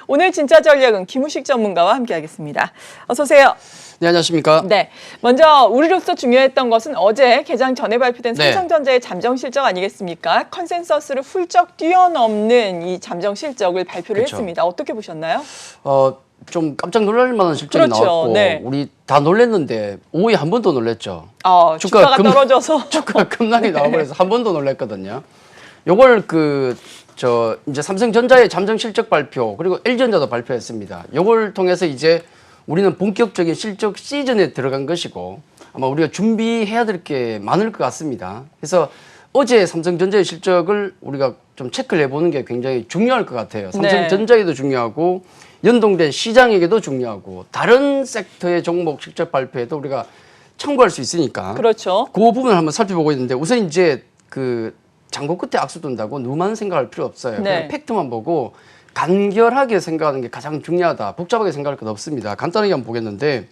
오늘 진짜 전략은 김우식 전문가와 함께하겠습니다. 어서 오세요. 네, 안녕하십니까. 네, 먼저 우리로서 중요했던 것은 어제 개장 전에 발표된 네. 삼성전자의 잠정 실적 아니겠습니까? 컨센서스를 훌쩍 뛰어넘는 이 잠정 실적을 발표를 그렇죠. 했습니다. 어떻게 보셨나요? 좀 깜짝 놀랄 만한 실적이 그렇죠. 나왔고 네. 우리 다 놀랐는데 오후에 한 번 더 놀랐죠. 주가가 떨어져서 주가가 급락이 나와버려서 한 번 더 놀랐거든요. 요걸 이제 삼성전자의 잠정 실적 발표 그리고 LG전자도 발표했습니다. 요걸 통해서 이제 우리는 본격적인 실적 시즌에 들어간 것이고 아마 우리가 준비해야 될 게 많을 것 같습니다. 그래서 어제 삼성전자의 실적을 우리가 좀 체크를 해보는 게 굉장히 중요할 것 같아요. 삼성전자에도 중요하고 연동된 시장에게도 중요하고 다른 섹터의 종목 실적 발표에도 우리가 참고할 수 있으니까 그렇죠. 그 부분을 한번 살펴보고 있는데 우선 이제 그 장고 끝에 악수 둔다고 너무 생각할 필요 없어요. 네. 그냥 팩트만 보고 간결하게 생각하는 게 가장 중요하다. 복잡하게 생각할 것 없습니다. 간단하게 한번 보겠는데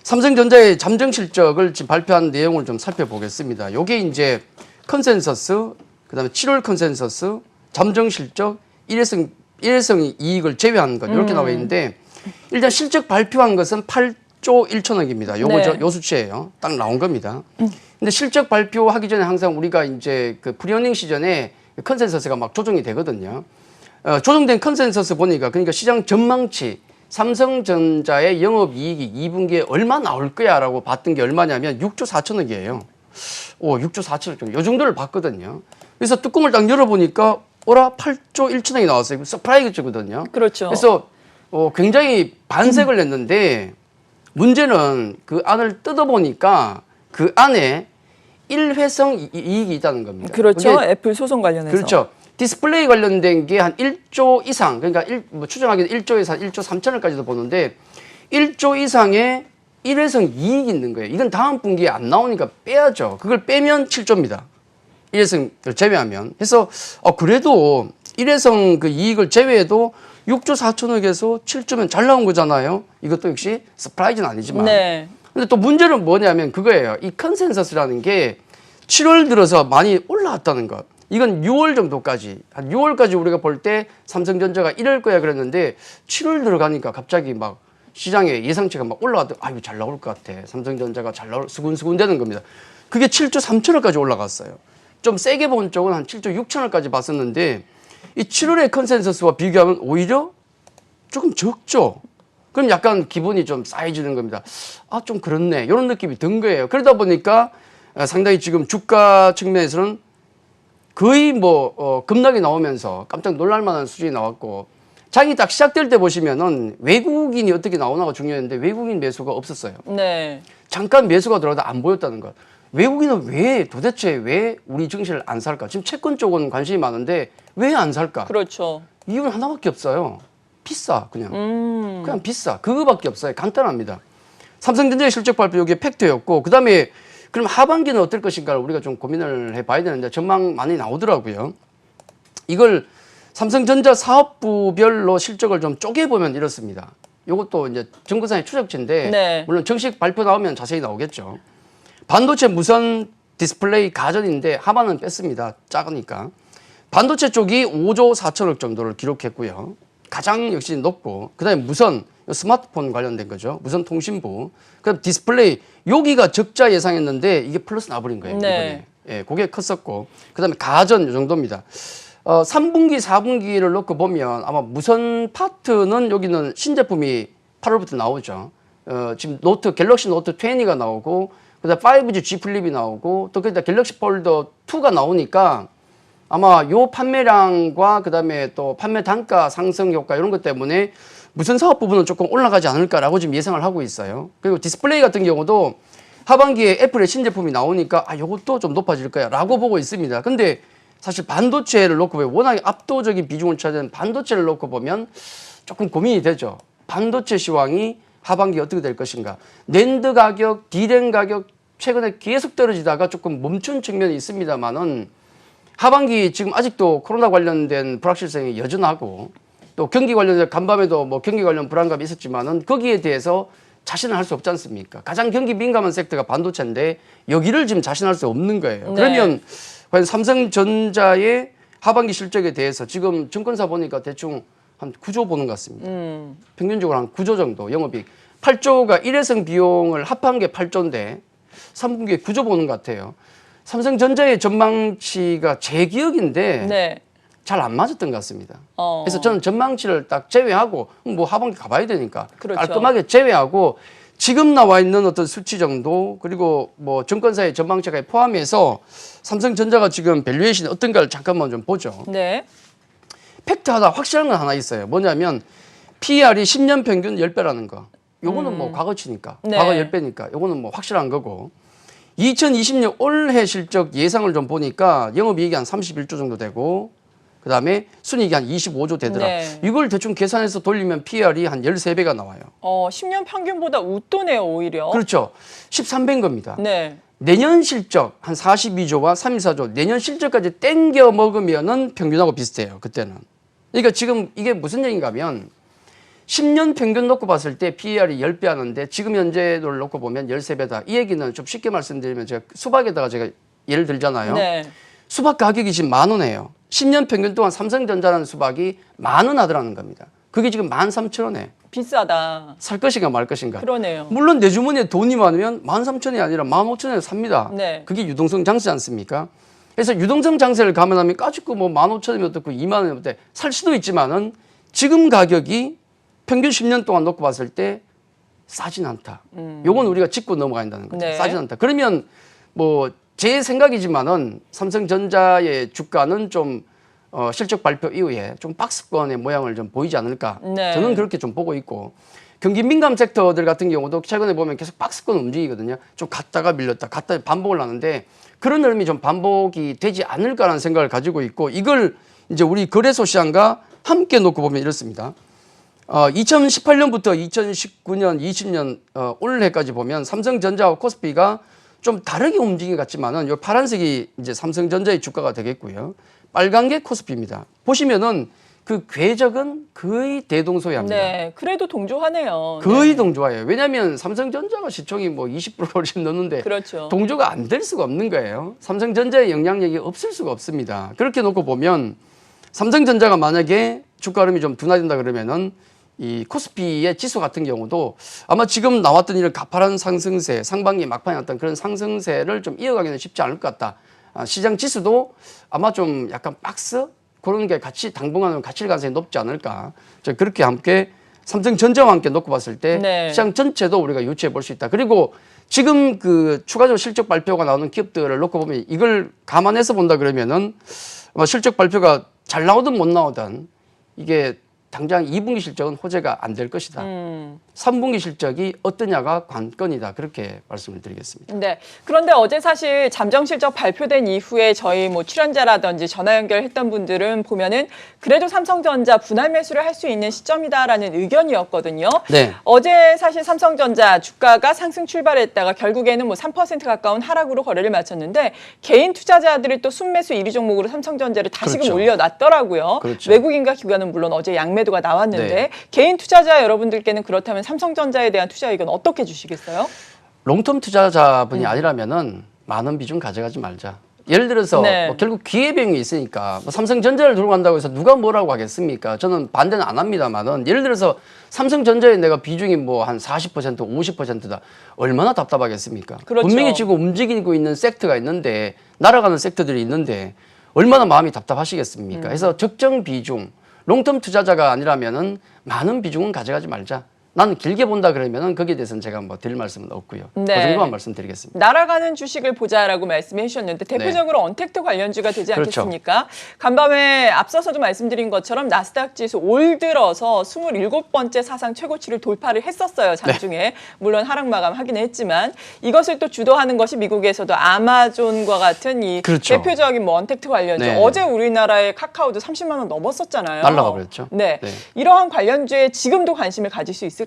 삼성전자의 잠정 실적을 지금 발표한 내용을 좀 살펴보겠습니다. 요게 이제 컨센서스, 그다음에 7월 컨센서스, 잠정 실적, 일회성 이익을 제외한 것 이렇게 나와 있는데 일단 실적 발표한 것은 8조 1천억입니다. 요거죠. 네. 요 수치예요. 딱 나온 겁니다. 근데 실적 발표하기 전에 항상 우리가 이제 그 프리어닝 시전에 컨센서스가 막 조정이 되거든요. 조정된 컨센서스 보니까 그러니까 시장 전망치 삼성전자의 영업이익이 2분기에 얼마 나올 거야라고 봤던 게 얼마냐면 6조 4천억이에요. 6조 4천억 정도. 요 정도를 봤거든요. 그래서 뚜껑을 딱 열어보니까 8조 1천억이 나왔어요. 서프라이즈거든요. 그렇죠. 그래서 굉장히 반색을 냈는데 문제는 그 안을 뜯어보니까 그 안에 일회성 이익이 있다는 겁니다. 그렇죠. 애플 소송 관련해서. 그렇죠. 디스플레이 관련된 게 한 1조 이상, 그러니까 추정하기는 1조에서 1조 3천억까지도 보는데 1조 이상의 일회성 이익이 있는 거예요. 이건 다음 분기에 안 나오니까 빼야죠. 그걸 빼면 7조입니다. 일회성을 제외하면. 그래서 그래도 일회성 그 이익을 제외해도 6조 4천억에서 7조면 잘 나온 거잖아요. 이것도 역시 서프라이즈는 아니지만. 네. 근데 또 문제는 뭐냐면 그거예요. 이 컨센서스라는 게 7월 들어서 많이 올라왔다는 것. 이건 6월 정도까지, 한 6월까지 우리가 볼 때 삼성전자가 이럴 거야 그랬는데 7월 들어가니까 갑자기 막 시장에 예상치가 막 올라왔더니 이거 잘 나올 것 같아. 삼성전자가 잘 나올, 수근수근 되는 겁니다. 그게 7조 3천억까지 올라갔어요. 좀 세게 본 쪽은 한 7조 6천억까지 봤었는데 이 7월의 컨센서스와 비교하면 오히려 조금 적죠. 그럼 약간 기분이 좀 쌓여지는 겁니다. 좀 그렇네. 이런 느낌이 든 거예요. 그러다 보니까 상당히 지금 주가 측면에서는 거의 급락이 나오면서 깜짝 놀랄 만한 수준이 나왔고 장이 딱 시작될 때 보시면은 외국인이 어떻게 나오나가 중요했는데 외국인 매수가 없었어요. 네. 잠깐 매수가 들어가도 안 보였다는 것. 외국인은 도대체 왜 우리 증시를 안 살까? 지금 채권 쪽은 관심이 많은데 왜 안 살까? 그렇죠. 이유는 하나밖에 없어요. 비싸, 그냥. 그냥 비싸. 그거밖에 없어요. 간단합니다. 삼성전자의 실적 발표 이게 팩트였고, 그 다음에 그럼 하반기는 어떨 것인가를 우리가 좀 고민을 해봐야 되는데 전망 많이 나오더라고요. 이걸 삼성전자 사업부별로 실적을 좀 쪼개보면 이렇습니다. 이것도 이제 정부상의 추적치인데 네. 물론 정식 발표 나오면 자세히 나오겠죠. 반도체 무선 디스플레이 가전인데 하반은 뺐습니다. 작으니까. 반도체 쪽이 5조 4천억 정도를 기록했고요. 가장 역시 높고 그다음에 무선 스마트폰 관련된 거죠. 무선 통신부. 그다음 디스플레이 여기가 적자 예상했는데 이게 플러스 나버린 거예요. 네. 이번에. 그게 컸었고 그다음에 가전 이 정도입니다. 3분기, 4분기를 놓고 보면 아마 무선 파트는 여기는 신제품이 8월부터 나오죠. 지금 갤럭시 노트 20가 나오고 그다음 5G G 플립이 나오고 또 그다음 갤럭시 폴더 2가 나오니까 아마 요 판매량과 그다음에 또 판매 단가 상승 효과 이런 것 때문에 무선 사업 부분은 조금 올라가지 않을까라고 지금 예상을 하고 있어요. 그리고 디스플레이 같은 경우도 하반기에 애플의 신제품이 나오니까 요것도 좀 높아질 거야라고 보고 있습니다. 근데 사실 반도체를 놓고 보면 워낙에 압도적인 비중을 차지하는 반도체를 놓고 보면 조금 고민이 되죠. 반도체 시황이 하반기 어떻게 될 것인가. 낸드 가격, 디램 가격 최근에 계속 떨어지다가 조금 멈춘 측면이 있습니다만은 하반기 지금 아직도 코로나 관련된 불확실성이 여전하고 또 경기 관련된 간밤에도 경기 관련 불안감이 있었지만은 거기에 대해서 자신을 할 수 없지 않습니까? 가장 경기 민감한 섹터가 반도체인데 여기를 지금 자신할 수 없는 거예요. 네. 그러면 과연 삼성전자의 하반기 실적에 대해서 지금 증권사 보니까 대충 한 9조 보는 것 같습니다. 평균적으로 한 9조 정도 영업이익. 8조가 일회성 비용을 합한 게 8조인데 3분기에 9조 보는 것 같아요. 삼성전자의 전망치가 제 기억인데 네. 잘 안 맞았던 것 같습니다. 그래서 저는 전망치를 딱 제외하고 뭐 하반기 가봐야 되니까 그렇죠. 깔끔하게 제외하고 지금 나와 있는 어떤 수치 정도 그리고 뭐 증권사의 전망치가 포함해서 삼성전자가 지금 밸류에이션이 어떤가를 잠깐만 좀 보죠. 네. 팩트 하나 확실한 건 하나 있어요. 뭐냐면 PER이 10년 평균 10배라는 거. 요거는 뭐 과거치니까. 네. 과거 10배니까. 요거는 뭐 확실한 거고. 2020년 올해 실적 예상을 좀 보니까 영업이익이 한 31조 정도 되고 그다음에 순이익이 한 25조 되더라. 네. 이걸 대충 계산해서 돌리면 PER이 한 13배가 나와요. 10년 평균보다 웃도네요, 오히려. 그렇죠. 13배인 겁니다. 네. 내년 실적 한 42조와 314조 내년 실적까지 땡겨 먹으면은 평균하고 비슷해요. 그때는. 그러니까 지금 이게 무슨 얘기인가 하면 10년 평균 놓고 봤을 때 PER이 10배 하는데 지금 현재를 놓고 보면 13배다. 이 얘기는 좀 쉽게 말씀드리면 제가 수박에다가 제가 예를 들잖아요. 네. 수박 가격이 지금 10,000원이에요. 10년 평균 동안 삼성전자라는 수박이 10,000원 하더라는 겁니다. 그게 지금 13,000원에 비싸다. 살 것인가 말 것인가. 그러네요. 물론 내 주머니에 돈이 많으면 13,000원이 아니라 15,000원에 삽니다. 네. 그게 유동성 장세 않습니까? 그래서 유동성 장세를 감안하면 까짓거 뭐 15,000원이면 어떻고 20,000원이면 어때 살 수도 있지만은 지금 가격이 평균 10년 동안 놓고 봤을 때 싸진 않다. 요건 우리가 짚고 넘어가야 한다는 거죠. 네. 싸진 않다. 그러면 뭐 제 생각이지만은 삼성전자의 주가는 좀 실적 발표 이후에 좀 박스권의 모양을 좀 보이지 않을까. 네. 저는 그렇게 좀 보고 있고 경기 민감 섹터들 같은 경우도 최근에 보면 계속 박스권 움직이거든요. 좀 갔다가 밀렸다, 갔다 반복을 하는데 그런 흐름이 좀 반복이 되지 않을까라는 생각을 가지고 있고 이걸 이제 우리 거래소 시장과 함께 놓고 보면 이렇습니다. 2018년부터 2019년, 20년 올해까지 보면 삼성전자와 코스피가 좀 다르게 움직인 것 같지만은 요 파란색이 이제 삼성전자의 주가가 되겠고요. 빨간 게 코스피입니다. 보시면은 그 궤적은 거의 대동소이합니다. 네. 그래도 동조하네요. 거의 네. 동조해요. 왜냐하면 삼성전자가 시총이 뭐 20% 훨씬 넘는데 그렇죠. 동조가 안 될 수가 없는 거예요. 삼성전자의 영향력이 없을 수가 없습니다. 그렇게 놓고 보면 삼성전자가 만약에 주가 흐름이 좀 둔화된다 그러면은 이 코스피의 지수 같은 경우도 아마 지금 나왔던 이런 가파른 상승세, 상반기 막판에 어떤 그런 상승세를 좀 이어가기는 쉽지 않을 것 같다. 시장 지수도 아마 좀 약간 박스 그런 게 같이 당분간은 갇힐 가능성이 높지 않을까. 그렇게 함께 삼성전자와 함께 놓고 봤을 때 네. 시장 전체도 우리가 유추해 볼 수 있다. 그리고 지금 그 추가적으로 실적 발표가 나오는 기업들을 놓고 보면 이걸 감안해서 본다 그러면은 아마 실적 발표가 잘 나오든 못 나오든 이게 당장 2분기 실적은 호재가 안 될 것이다. 3분기 실적이 어떠냐가 관건이다. 그렇게 말씀을 드리겠습니다. 네. 그런데 어제 사실 잠정 실적 발표된 이후에 저희 뭐 출연자라든지 전화 연결했던 분들은 보면은 그래도 삼성전자 분할 매수를 할 수 있는 시점이다라는 의견이었거든요. 네. 어제 사실 삼성전자 주가가 상승 출발했다가 결국에는 뭐 3% 가까운 하락으로 거래를 마쳤는데 개인 투자자들이 또 순매수 1위 종목으로 삼성전자를 다시금 그렇죠. 올려놨더라고요. 그렇죠. 외국인과 기관은 물론 어제 양매도가 나왔는데 네. 개인 투자자 여러분들께는 그렇다면 삼성전자에 대한 투자 의견 어떻게 주시겠어요? 롱텀 투자자분이 아니라면은 많은 비중 가져가지 말자. 예를 들어서 네. 뭐 결국 기회비용이 있으니까 뭐 삼성전자를 들고 간다고 해서 누가 뭐라고 하겠습니까? 저는 반대는 안 합니다만은 예를 들어서 삼성전자에 내가 비중이 뭐 한 40%, 50%다. 얼마나 답답하겠습니까? 그렇죠. 분명히 지금 움직이고 있는 섹터가 있는데 날아가는 섹터들이 있는데 얼마나 마음이 답답하시겠습니까? 그래서 적정 비중, 롱텀 투자자가 아니라면은 많은 비중은 가져가지 말자. 나는 길게 본다 그러면은 거기에 대해서는 제가 뭐 드릴 말씀은 없고요. 네. 그 정도만 말씀드리겠습니다. 날아가는 주식을 보자라고 말씀해 주셨는데 대표적으로 언택트 관련주가 되지 그렇죠. 않겠습니까? 간밤에 앞서서도 말씀드린 것처럼 나스닥 지수 올 들어서 27번째 사상 최고치를 돌파를 했었어요. 장중에. 물론 하락 마감하기는 했지만 이것을 또 주도하는 것이 미국에서도 아마존과 같은 이 그렇죠. 대표적인 뭐 언택트 관련주. 네. 어제 우리나라의 카카오도 30만 원 넘었었잖아요. 날아가 버렸죠. 네. 네. 이러한 관련주에 지금도 관심을 가질 수 있을까요?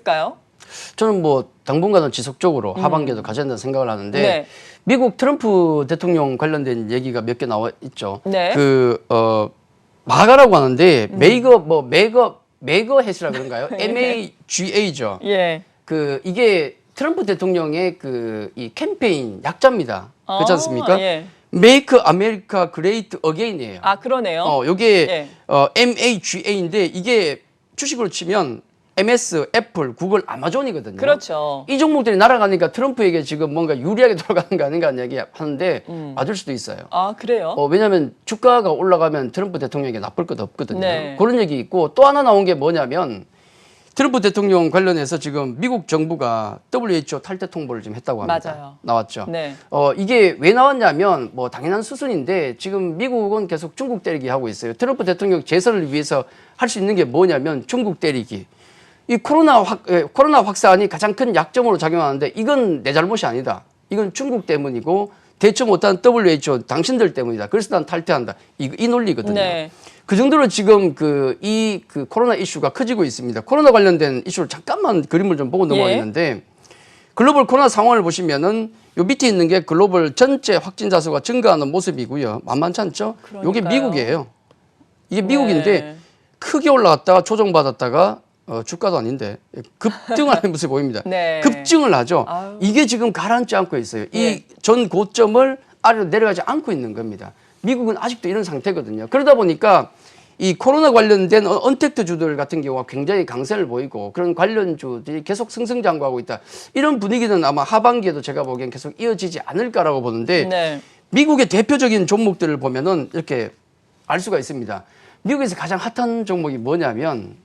저는 뭐 당분간은 지속적으로 하반기에도 가져야 된다는 생각을 하는데 네. 미국 트럼프 대통령 관련된 얘기가 몇 개 나와 있죠. 네. 마가라고 하는데 메거 햇이라 그런가요? MAGA죠. 예. 이게 트럼프 대통령의 이 캠페인 약자입니다. 그렇지 않습니까? 예. Make America Great Again이에요. 아, 그러네요. 요게 예. MAGA인데 이게 주식으로 치면 MS, 애플, 구글, 아마존이거든요. 그렇죠. 이 종목들이 날아가니까 트럼프에게 지금 뭔가 유리하게 돌아가는 거 아닌가 하는 얘기 하는데 맞을 수도 있어요. 아, 그래요? 왜냐하면 주가가 올라가면 트럼프 대통령에게 나쁠 것 없거든요. 네. 그런 얘기 있고 또 하나 나온 게 뭐냐면 트럼프 대통령 관련해서 지금 미국 정부가 WHO 탈퇴 통보를 지금 했다고 합니다. 맞아요. 나왔죠. 네. 이게 왜 나왔냐면 뭐 당연한 수순인데 지금 미국은 계속 중국 때리기 하고 있어요. 트럼프 대통령 재선을 위해서 할 수 있는 게 뭐냐면 중국 때리기. 이 코로나 확산이 가장 큰 약점으로 작용하는데 이건 내 잘못이 아니다. 이건 중국 때문이고 대처 못한 WHO 당신들 때문이다. 그래서 난 탈퇴한다. 이 논리거든요. 네. 그 정도로 지금 이 코로나 이슈가 커지고 있습니다. 코로나 관련된 이슈를 잠깐만 그림을 좀 보고 넘어가겠는데 글로벌 코로나 상황을 보시면은 요 밑에 있는 게 글로벌 전체 확진자 수가 증가하는 모습이고요. 만만치 않죠? 요게 미국이에요. 이게 미국인데 네. 크게 올라갔다가 조정받았다가 주가도 아닌데 급등하는 모습이 보입니다. 네. 급증을 하죠. 아유. 이게 지금 가라앉지 않고 있어요. 네. 이 전 고점을 아래로 내려가지 않고 있는 겁니다. 미국은 아직도 이런 상태거든요. 그러다 보니까 이 코로나 관련된 언택트주들 같은 경우가 굉장히 강세를 보이고 그런 관련주들이 계속 승승장구하고 있다. 이런 분위기는 아마 하반기에도 제가 보기엔 계속 이어지지 않을까라고 보는데 네. 미국의 대표적인 종목들을 보면은 이렇게 알 수가 있습니다. 미국에서 가장 핫한 종목이 뭐냐면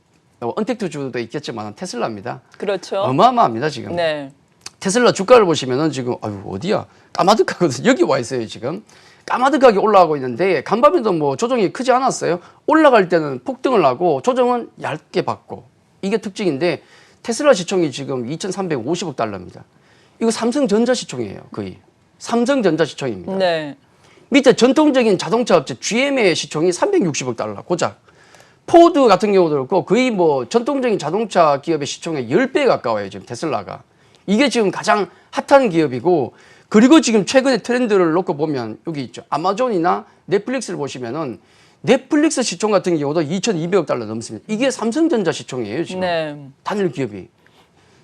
언택트주도 있겠지만 테슬라입니다. 그렇죠. 어마어마합니다 지금. 네. 테슬라 주가를 보시면은 지금 어디야 까마득하거든요. 여기 와 있어요 지금. 까마득하게 올라가고 있는데 간밤에도 뭐 조정이 크지 않았어요. 올라갈 때는 폭등을 하고 조정은 얇게 받고 이게 특징인데 테슬라 시총이 지금 2,350억 달러입니다. 이거 삼성전자 시총이에요. 거의. 삼성전자 시총입니다. 네. 밑에 전통적인 자동차 업체 GM의 시총이 360억 달러 고작. 포드 같은 경우도 그렇고 거의 뭐 전통적인 자동차 기업의 시총의 10배 가까워요. 지금 테슬라가. 이게 지금 가장 핫한 기업이고 그리고 지금 최근의 트렌드를 놓고 보면 여기 있죠. 아마존이나 넷플릭스를 보시면은 넷플릭스 시총 같은 경우도 2,200억 달러 넘습니다. 이게 삼성전자 시총이에요. 지금. 네. 단일 기업이.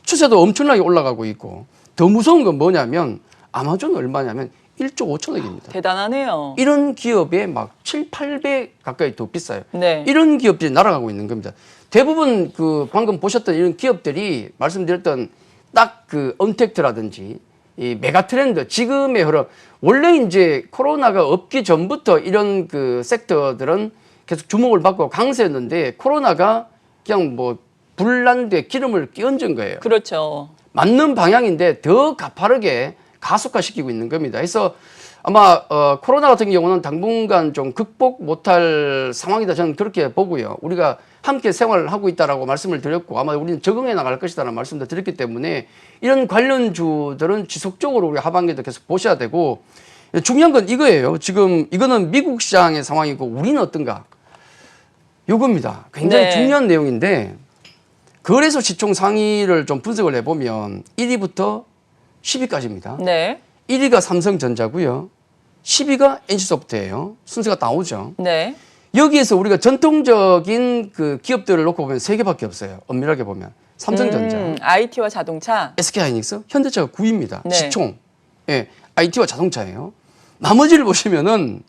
추세도 엄청나게 올라가고 있고 더 무서운 건 뭐냐면 아마존은 얼마냐면 1조 5천억입니다. 대단하네요. 이런 기업에 막 7, 8배 가까이 더 비싸요. 네. 이런 기업들이 날아가고 있는 겁니다. 대부분 방금 보셨던 이런 기업들이 말씀드렸던 딱 언택트라든지 이 메가 트렌드 지금의 흐름 원래 이제 코로나가 없기 전부터 이런 섹터들은 계속 주목을 받고 강세였는데 코로나가 그냥 뭐 불난데 기름을 끼얹은 거예요. 그렇죠. 맞는 방향인데 더 가파르게 가속화시키고 있는 겁니다. 그래서 아마 코로나 같은 경우는 당분간 좀 극복 못할 상황이다 저는 그렇게 보고요. 우리가 함께 생활을 하고 있다라고 말씀을 드렸고 아마 우리는 적응해 나갈 것이다라는 말씀도 드렸기 때문에 이런 관련주들은 지속적으로 우리 하반기에도 계속 보셔야 되고 중요한 건 이거예요. 지금 이거는 미국 시장의 상황이고 우리는 어떤가? 요겁니다. 굉장히 네. 중요한 내용인데 거래소 시총 상위를 좀 분석을 해보면 1위부터 10위까지입니다. 네. 1위가 삼성전자고요. 10위가 NC소프트예요. 순서가 나오죠. 네. 여기에서 우리가 전통적인 기업들을 놓고 보면 세 개밖에 없어요. 엄밀하게 보면 삼성전자, IT와 자동차. SK하이닉스, 현대차가 9위입니다. 네. 시총. 예, IT와 자동차예요. 나머지를 보시면은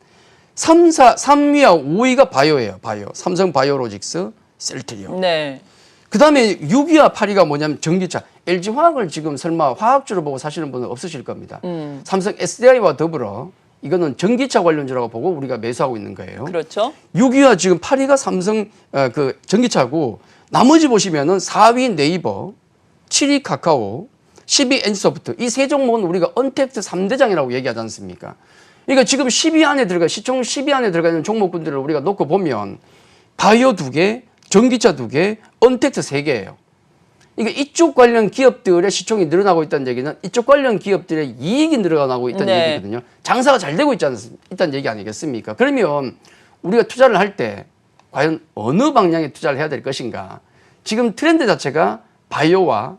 3위와 5위가 바이오예요. 바이오. 삼성 바이오로직스, 셀트리온. 네. 그다음에 6위와 8위가 뭐냐면 전기차. LG화학을 지금 설마 화학주로 보고 사시는 분은 없으실 겁니다. 삼성 SDI와 더불어 이거는 전기차 관련주라고 보고 우리가 매수하고 있는 거예요. 그렇죠. 6위와 지금 8위가 삼성 전기차고 나머지 보시면은 4위 네이버, 7위 카카오, 10위 NC소프트 이 세 종목은 우리가 언택트 3대장이라고 얘기하지 않습니까? 그러니까 지금 10위 안에 시총 10위 안에 들어가 있는 종목군들을 우리가 놓고 보면 바이오 2개, 전기차 2개, 언택트 3개예요. 그러니까 이쪽 관련 기업들의 시총이 늘어나고 있다는 얘기는 이쪽 관련 기업들의 이익이 늘어나고 있다는 네. 얘기거든요. 장사가 잘 되고 있다는 얘기 아니겠습니까? 그러면 우리가 투자를 할 때 과연 어느 방향에 투자를 해야 될 것인가? 지금 트렌드 자체가 바이오와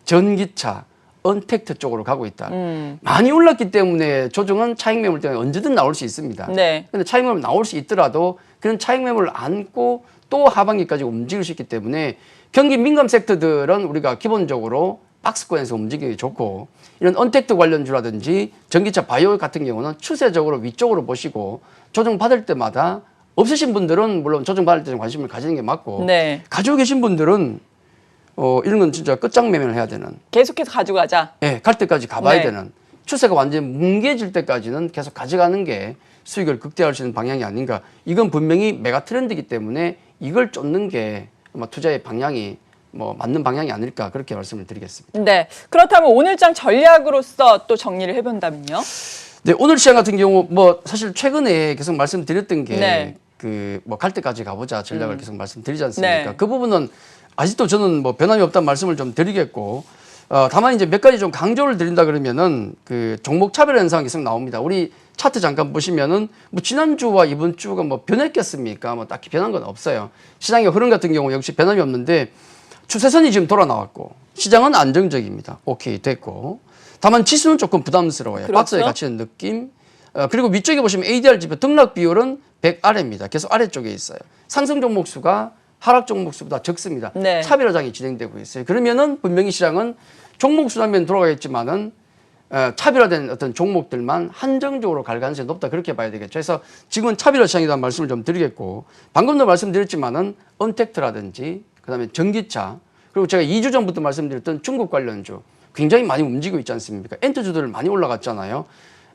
전기차, 언택트 쪽으로 가고 있다. 많이 올랐기 때문에 조정은 차익 매물 때문에 언제든 나올 수 있습니다. 네. 근데 차익 매물 나올 수 있더라도 그런 차익 매물을 안고 또 하반기까지 움직일 수 있기 때문에 경기 민감 섹터들은 우리가 기본적으로 박스권에서 움직이기 좋고 이런 언택트 관련주라든지 전기차 바이오 같은 경우는 추세적으로 위쪽으로 보시고 조정 받을 때마다 없으신 분들은 물론 조정받을 때 좀 관심을 가지는 게 맞고 네. 가지고 계신 분들은 이런 건 진짜 끝장매매를 해야 되는 계속해서 가져가자. 예, 갈 때까지 가봐야 네. 되는 추세가 완전히 뭉개질 때까지는 계속 가져가는 게 수익을 극대화할 수 있는 방향이 아닌가. 이건 분명히 메가 트렌드이기 때문에 이걸 쫓는 게 아마 투자의 방향이 뭐 맞는 방향이 아닐까 그렇게 말씀을 드리겠습니다. 네. 그렇다면 오늘장 전략으로서 또 정리를 해본다면요? 네, 오늘 시장 같은 경우 뭐 사실 최근에 계속 말씀드렸던 게 네. 그 뭐 갈 때까지 가보자 전략을 계속 말씀드리지 않습니까? 네. 그 부분은 아직도 저는 뭐 변함이 없다는 말씀을 좀 드리겠고 다만 이제 몇 가지 좀 강조를 드린다 그러면은 그 종목 차별 현상이 계속 나옵니다. 우리 차트 잠깐 보시면은 뭐 지난주와 이번 주가 뭐 변했겠습니까? 뭐 딱히 변한 건 없어요. 시장의 흐름 같은 경우 역시 변함이 없는데 추세선이 지금 돌아 나왔고 시장은 안정적입니다. 오케이 됐고 다만 지수는 조금 부담스러워요. 그렇죠. 박스에 갇히는 느낌. 그리고 위쪽에 보시면 ADR 지표 등락 비율은 100 아래입니다. 계속 아래쪽에 있어요. 상승 종목 수가 하락 종목 수보다 적습니다. 네. 차별화장이 진행되고 있어요. 그러면은 분명히 시장은 종목 수라면 돌아가겠지만은 차별화된 어떤 종목들만 한정적으로 갈 가능성이 높다 그렇게 봐야 되겠죠. 그래서 지금은 차별화 시장이라는 말씀을 좀 드리겠고 방금도 말씀드렸지만은 언택트라든지 그다음에 전기차 그리고 제가 2주 전부터 말씀드렸던 중국 관련주 굉장히 많이 움직이고 있지 않습니까? 엔트주들 많이 올라갔잖아요.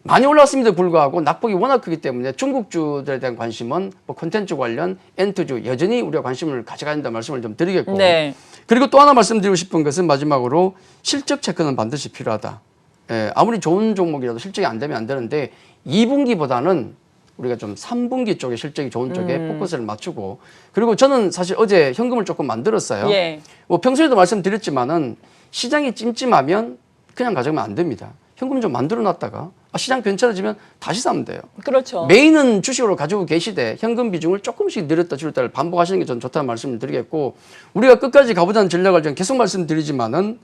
많이 올랐음에도 불구하고 낙폭이 워낙 크기 때문에 중국주들에 대한 관심은 뭐 콘텐츠 관련 엔트주 여전히 우리가 관심을 가져가야 된다는 말씀을 좀 드리겠고 네. 그리고 또 하나 말씀드리고 싶은 것은 마지막으로 실적 체크는 반드시 필요하다. 예, 아무리 좋은 종목이라도 실적이 안 되면 안 되는데 2분기보다는 우리가 좀 3분기 쪽에 실적이 좋은 쪽에 포커스를 맞추고 그리고 저는 사실 어제 현금을 조금 만들었어요. 예. 뭐 평소에도 말씀드렸지만은 시장이 찜찜하면 그냥 가져가면 안 됩니다. 현금 좀 만들어 놨다가 시장 괜찮아지면 다시 사면 돼요. 그렇죠. 메인은 주식으로 가지고 계시되 현금 비중을 조금씩 늘렸다 줄였다를 반복하시는 게 전 좋다는 말씀을 드리겠고 우리가 끝까지 가보자는 전략을 좀 계속 말씀드리지만은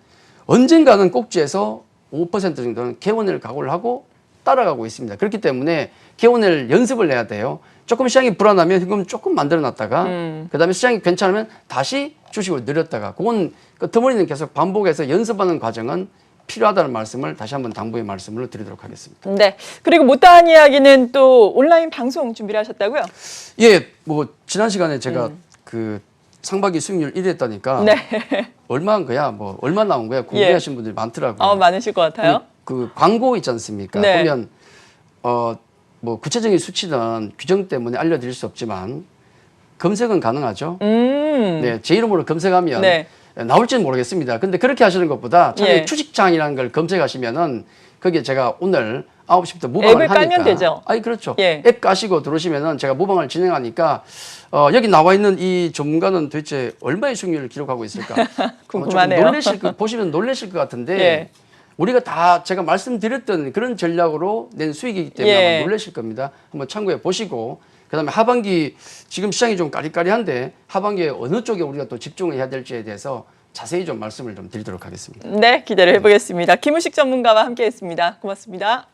언젠가는 꼭지에서 5% 정도는 개원을 각오를 하고 따라가고 있습니다. 그렇기 때문에 개원을 연습을 해야 돼요. 조금 시장이 불안하면 현금 조금 만들어 놨다가 그다음에 시장이 괜찮으면 다시 주식을 늘렸다가 그건 그 드머리는 계속 반복해서 연습하는 과정은 필요하다는 말씀을 다시 한번 당부의 말씀으로 드리도록 하겠습니다. 네. 그리고 못다한 이야기는 또 온라인 방송 준비를 하셨다고요? 예, 뭐 지난 시간에 제가 그 상반기 수익률 1위 했다니까 네. 얼마인 거야? 뭐 얼마 나온 거야? 궁금해하시는 분들이 많더라고요. 많으실 것 같아요. 그 광고 있지 않습니까? 네. 보면 뭐 구체적인 수치는 규정 때문에 알려드릴 수 없지만 검색은 가능하죠. 네, 제 이름으로 검색하면 네. 나올지는 모르겠습니다. 근데 그렇게 하시는 것보다 차라리 예. 추식장이라는 걸 검색하시면은 거기에 제가 오늘 9시부터 무방을 앱을 하니까. 깔면 되죠. 아니 그렇죠. 예. 앱 까시고 들어오시면은 제가 무방을 진행하니까 여기 나와 있는 이 전문가는 도대체 얼마의 수익률을 기록하고 있을까? 궁금하네요. 좀 놀라실 보시면 놀라실 것 같은데 예. 우리가 다 제가 말씀드렸던 그런 전략으로 낸 수익이기 때문에 예. 아마 놀라실 겁니다. 한번 참고해 보시고 그다음에 하반기 지금 시장이 좀 까리까리한데 하반기에 어느 쪽에 우리가 또 집중을 해야 될지에 대해서 자세히 좀 말씀을 좀 드리도록 하겠습니다. 네, 기대를 해보겠습니다. 김우식 전문가와 함께했습니다. 고맙습니다.